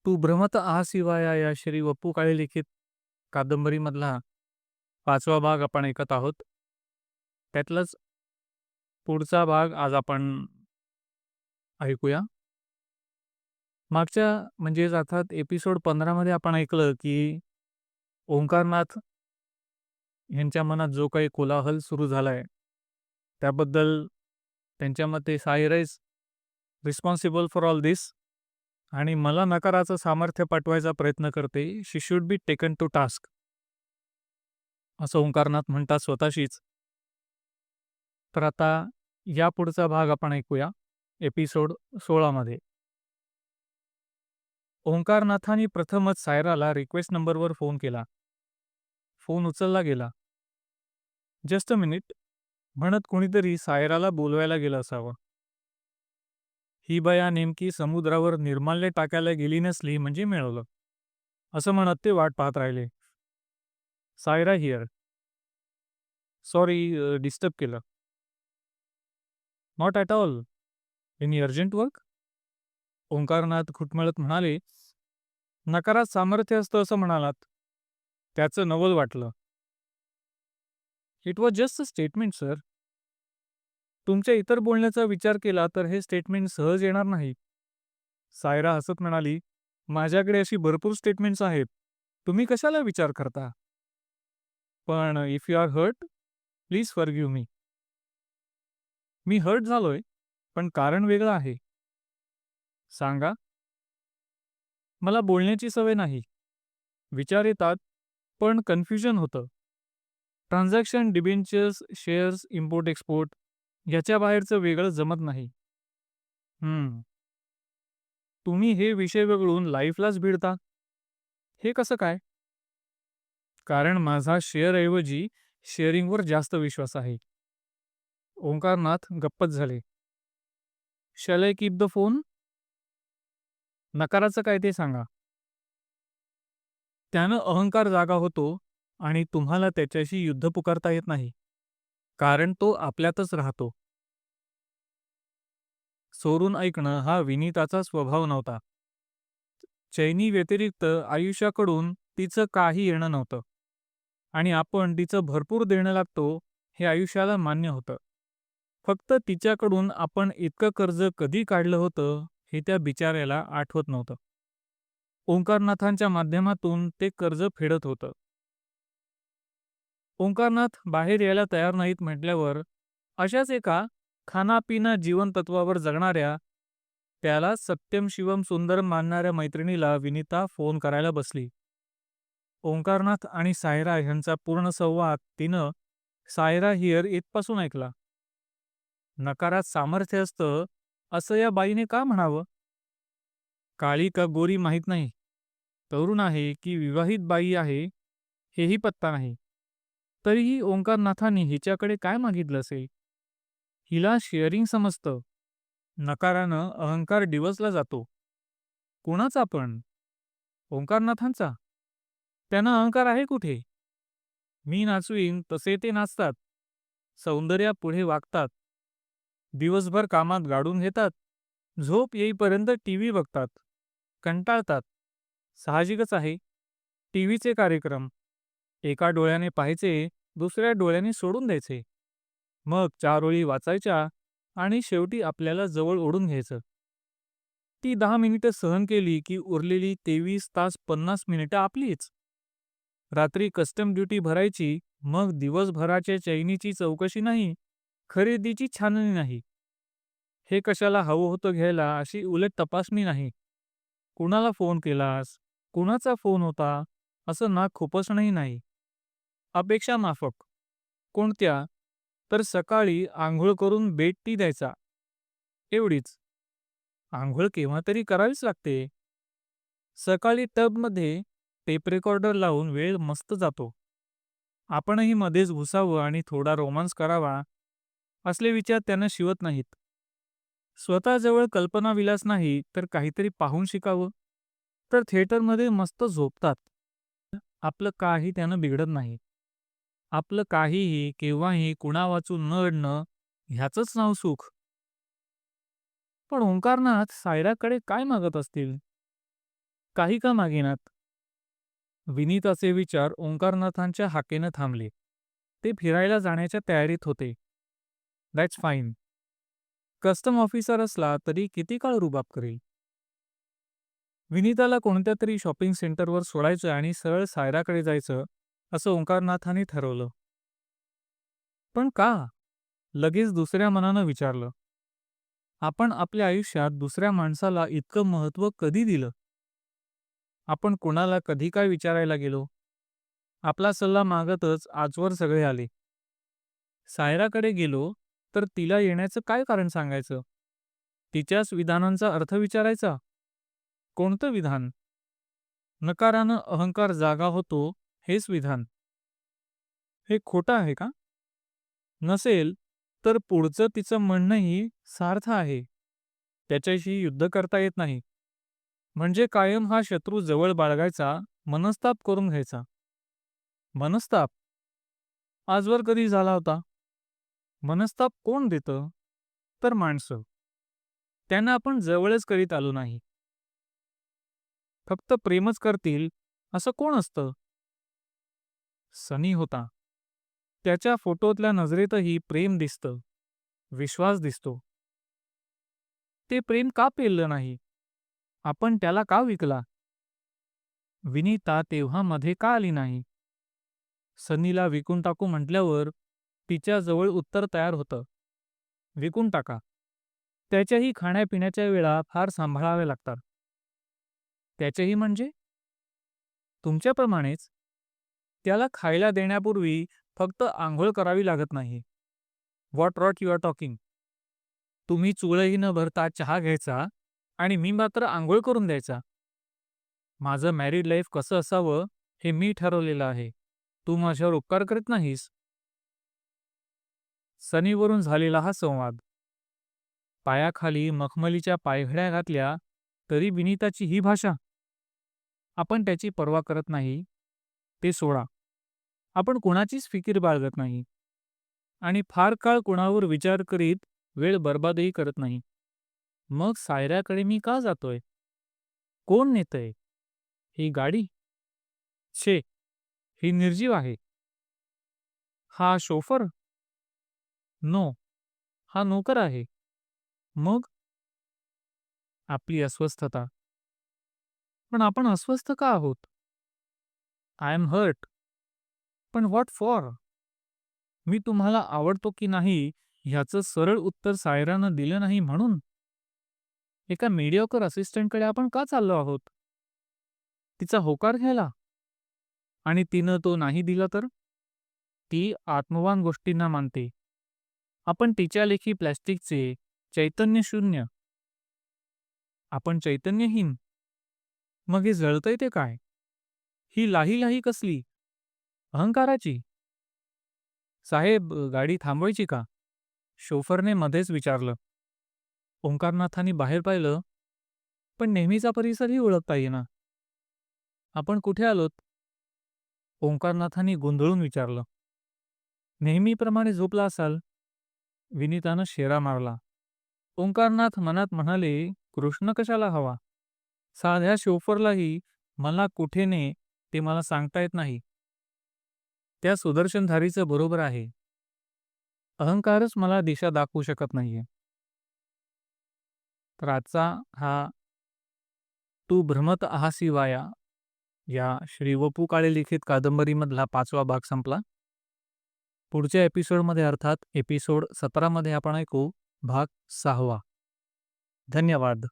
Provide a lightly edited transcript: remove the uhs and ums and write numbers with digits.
तू भ्रमत आहासिवाया या श्री वपू काळे लिखित कादंबरीमधला 5वा भाग आपण ऐकत आहोत. त्यातलाच पुढचा भाग आज आपण ऐकूया. मागच्या म्हणजेच अर्थात एपिसोड 15 मध्ये आपण ऐकलं की ओंकारनाथ यांच्या मनात जो काही कोलाहल सुरू झालाय त्याबद्दल त्यांच्या मते Saira is responsible for all this आणि मला नकाराचं सामर्थ्य पाठवायचा प्रयत्न करते. She should be taken to task असं ओंकारनाथ म्हणतात स्वतःशीच. तर आता या पुढचा भाग आपण ऐकूया एपिसोड 16 मध्ये. ओंकारनाथांनी प्रथमच सायराला रिक्वेस्ट नंबरवर फोन केला. फोन उचलला गेला. जस्ट अ मिनिट म्हणत कोणीतरी सायराला बोलवायला गेलं असावं. ही बया नेमकी समुद्रावर निर्माल्य टाकायला गेली नसली म्हणजे मिळवलं असं म्हणत ते वाट पाहत राहिले. सायरा हिअर. सॉरी डिस्टर्ब केलं. Not at all. Any urgent work? Omkarnath खुटमळत म्हणाले. नकारात सामर्थ्य असतं असं म्हणालात. त्याचं नवल वाटलं. It was just a statement sir. तुमच्या इतर बोलण्याचा विचार केला तर हे स्टेटमेंट सहज येणार नाही. सायरा हसत म्हणाली, माझ्याकडे अशी भरपूर स्टेटमेंट्स आहेत. तुम्ही कशाला विचार करता? पण if you are hurt please forgive me. मी हर्ट झालोय पण कारण वेगळं आहे. सांगा. मला बोलण्याची सवय नाही. विचार येतात पण कन्फ्युजन होतं. Transaction, debentures, shares, import export याच्या बाहेरचं वेगळं जमत नाही. तुम्ही हे विषय वगळून लाईफलाच भिडता. हे कसं काय? कारण माझा शेअरऐवजी शेअरिंगवर जास्त विश्वास आहे. ओंकारनाथ गप्पच झाले. Shall I keep the phone? नकाराचं काय ते सांगा. त्यानं अहंकार जागा होतो आणि तुम्हाला त्याच्याशी युद्ध पुकारता येत नाही. कारण तो आपल्यातच राहतो. सोडून ऐकणं हा विनीताचा स्वभाव नव्हता. चैनी व्यतिरिक्त आयुष्याकडून तिचं काही येणं नव्हतं आणि आपण तिचं भरपूर देणं लागतो हे आयुष्याला मान्य होतं. फक्त तिच्याकडून आपण इतकं कर्ज कधी काढलं होतं हे त्या बिचाऱ्याला आठवत नव्हतं. ओंकारनाथांच्या माध्यमातून ते कर्ज फेडत होतं. ओंकारनाथ बाहेर यायला तयार नाहीत म्हटल्यावर अशाच एका खानापिना जीवन तत्वावर जगणाऱ्या, त्याला सत्यम शिवम सुंदरम मानणाऱ्या मैत्रिणीला विनीता फोन करायला बसली. ओंकारनाथ आणि सायरा यांचा पूर्ण संवाद तिनं सायरा हिअर इथपासून ऐकला. नकारात सामर्थ्य असतं असं या बाईने का म्हणावं? काळी का गोरी माहीत नाही. तरुण आहे की विवाहित बाई आहे हेही पत्ता नाही. तरीही ओंकारनाथांनी हिच्याकडे काय मागितलं असेल? हिला शेअरिंग समजतं. नकारानं अहंकार डिवचला जातो. कोणाचा पण? ओंकारनाथांचा? त्यांना अहंकार आहे कुठे? मी नाचवीन तसे ते नाचतात. सौंदर्यापुढे वागतात. दिवसभर कामात गाडून घेतात. झोप येईपर्यंत टीव्ही बघतात. कंटाळतात. साहजिकच आहे. टीव्हीचे कार्यक्रम एका डोळ्याने पाहायचे, दुसऱ्या डोळ्याने सोडून द्यायचे. मग 4 ओळी वाचायच्या आणि शेवटी आपल्याला जवळ ओढून घ्यायचं. ती 10 मिनिटं सहन केली की उरलेली 23 तास 50 मिनिटं आपलीच. रात्री कस्टम ड्युटी भरायची, मग दिवसभराच्या चैनीची चौकशी नाही, खरेदीची छाननी नाही. हे कशाला हवं होतं घ्यायला अशी उलट तपासणी नाही. कुणाला फोन केलास? कुणाचा फोन होता? असं नाक खुपसणंही नाही. अपेक्षा माफक. कोणत्या? तर सकाळी आंघोळ करून बेड टी द्यायचा. एवढीच. आंघोळ केव्हा तरी करावीच लागते. सकाळी टबमध्ये टेप रेकॉर्डर लावून वेळ मस्त जातो. आपणही मध्येच घुसावं आणि थोडा रोमांस करावा असले विचार त्यांना शिवत नाहीत. स्वतःजवळ कल्पनाविलास नाही तर काहीतरी पाहून शिकावं तर थिएटरमध्ये मस्त झोपतात. आपलं काही त्यानं बिघडत नाही. आपलं काहीही केव्हाही कुणा वाचून न अडणं ह्याचंच नाव सुख. पण ओंकारनाथ सायराकडे काय मागत असतील? काही का मागेनात. विनीताचे विचार ओंकारनाथांच्या हाकेनं थांबले. ते फिरायला जाण्याच्या तयारीत होते. That's fine. कस्टम ऑफिसर असला तरी किती काळ रुबाब करेल. विनीताला कोणत्या तरी शॉपिंग सेंटरवर सोडायचं आणि सरळ सायराकडे जायचं असं ओंकारनाथांनी ठरवलं. पण का? लगेच दुसऱ्या मनानं विचारलं. आपण आपल्या आयुष्यात दुसऱ्या माणसाला इतकं महत्त्व कधी दिलं? आपण कोणाला कधी काय विचारायला गेलो? आपला सल्ला मागतच आजवर सगळे आले. सायराकडे गेलो तर तिला येण्याचं काय कारण सांगायचं? तिच्याच विधानांचा अर्थ विचारायचा? कोणतं विधान? नकारानं अहंकार जागा होतो हेच विधान. हे खोटं आहे का? नसेल तर पुढचं तिचं म्हणणंही सार्थ आहे. त्याच्याशी युद्ध करता येत नाही. म्हणजे कायम हा शत्रू जवळ बाळगायचा, मनस्ताप करून घ्यायचा. मनस्ताप आजवर कधी झाला होता? मनस्ताप कोण देतं? तर माणसं. त्यांना आपण जवळच करीत आलो नाही. फक्त प्रेमच करतील असं कोण असतं? सनी होता. त्याच्या फोटोतल्या नजरेतही प्रेम दिसतं, विश्वास दिसतो. ते प्रेम का पेललं नाही? आपण त्याला का विकला? विनीता तेव्हा मध्ये का आली नाही? सनीला विकून टाकू म्हटल्यावर तिच्याजवळ उत्तर तयार होतं. विकून टाका. त्याच्याही खाण्यापिण्याच्या वेळा फार सांभाळाव्या लागतात. त्याचेही म्हणजे? तुमच्याप्रमाणेच. त्याला खायला देण्यापूर्वी फक्त आंघोळ करावी लागत नाही. What rot you are talking? तुम्ही चुळही न भरता चहा घ्यायचा आणि मी मात्र आंघोळ करून द्यायचा. माझं मॅरिड लाईफ कसं असावं हे मी ठरवलेलं आहे. तू माझ्यावर उपकार करत नाहीस. सनीवरून झालेला हा संवाद. पायाखाली मखमलीच्या पायघड्या घातल्या तरी विनीताची ही भाषा. आपण त्याची पर्वा करत नाही. ते सोडा. आपण कुणाचीच फिकीर बाळगत नाही. आणि फार काळ कुणावर विचार करीत वेळ बर्बादही करत नाही. मग सायऱ्याकडे मी का जातोय? कोण नेतंय? ही गाडी? छे, ही निर्जीव आहे. हा शोफर? नो, हा नोकर आहे. मग आपली अस्वस्थता. पण आपण अस्वस्थ का आहोत? I am hurt. पण व्हॉट फॉर? मी तुम्हाला आवडतो की नाही ह्याचं सरळ उत्तर सायरानं दिलं नाही म्हणून. एका मीडियोकर असिस्टंटकडे आपण का चाललो आहोत? तिचा होकार घ्यायला? आणि तिनं तो नाही दिला तर? ती आत्मवान गोष्टींना मानते. आपण तिच्या लेखी प्लॅस्टिकचे, चैतन्य शून्य. आपण चैतन्यहीन. मग हे जळतंय ते काय? ही लाही लाही कसली? अहंकाराची. साहेब, गाडी थांबवायची का? शोफरने मध्येच विचारलं. ओंकारनाथांनी बाहेर पाहिलं, पण नेहमीचा परिसरही ओळखता येईना. आपण कुठे आलोत? ओंकारनाथांनी गोंधळून विचारलं. नेहमीप्रमाणे झोपला असाल. विनीतानं शेरा मारला. ओंकारनाथ मनात म्हणाले, कृष्ण कशाला हवा? साध्या शोफरलाही मला कुठे ने ते मला सांगता येत नाही. त्या सुदर्शनधारीचं बरोबर आहे. अहंकारच मला दिशा दाखवू शकत नाहीये. तर आजचा हा तू भ्रमत आहासी वाया या श्री व पु काळे लिखित कादंबरीमधला 5वा भाग संपला. पुढच्या एपिसोडमध्ये अर्थात एपिसोड 17 मध्ये आपण ऐकू भाग 6वा. धन्यवाद.